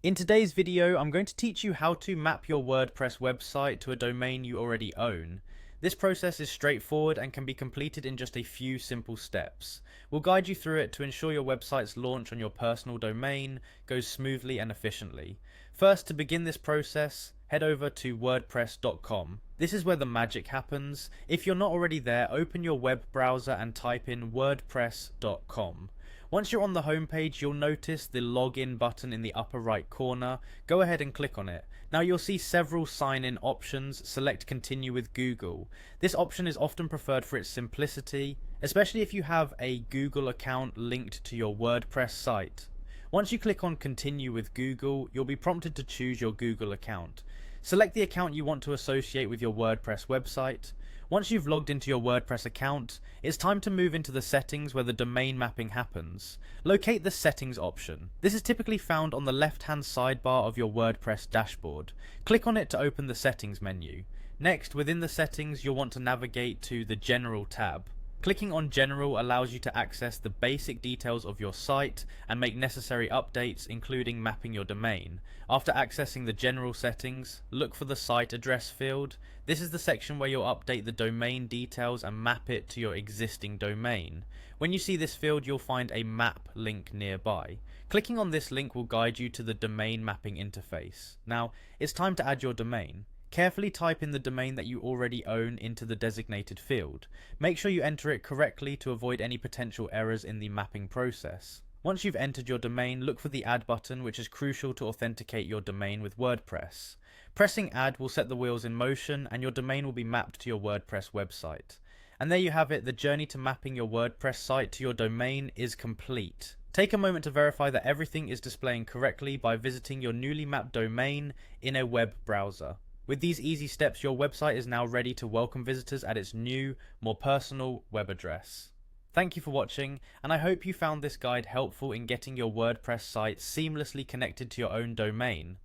In today's video, I'm going to teach you how to map your WordPress website to a domain you already own. This process is straightforward and can be completed in just a few simple steps. We'll guide you through it to ensure your website's launch on your personal domain goes smoothly and efficiently. First, to begin this process, head over to wordpress.com. This is where the magic happens. If you're not already there, open your web browser and type in wordpress.com. Once you're on the homepage, you'll notice the login button in the upper right corner. Go ahead and click on it. Now you'll see several sign-in options. Select Continue with Google. This option is often preferred for its simplicity, especially if you have a Google account linked to your WordPress site. Once you click on Continue with Google, you'll be prompted to choose your Google account. Select the account you want to associate with your WordPress website. Once you've logged into your WordPress account, it's time to move into the settings where the domain mapping happens. Locate the settings option. This is typically found on the left-hand sidebar of your WordPress dashboard. Click on it to open the settings menu. Next, within the settings, you'll want to navigate to the General tab. Clicking on General allows you to access the basic details of your site and make necessary updates, including mapping your domain. After accessing the General settings, look for the Site Address field. This is the section where you'll update the domain details and map it to your existing domain. When you see this field, you'll find a map link nearby. Clicking on this link will guide you to the domain mapping interface. Now, it's time to add your domain. Carefully type in the domain that you already own into the designated field. Make sure you enter it correctly to avoid any potential errors in the mapping process. Once you've entered your domain, look for the Add button, which is crucial to authenticate your domain with WordPress. Pressing Add will set the wheels in motion and your domain will be mapped to your WordPress website. And there you have it, the journey to mapping your WordPress site to your domain is complete. Take a moment to verify that everything is displaying correctly by visiting your newly mapped domain in a web browser. With these easy steps, your website is now ready to welcome visitors at its new, more personal web address. Thank you for watching, and I hope you found this guide helpful in getting your WordPress site seamlessly connected to your own domain.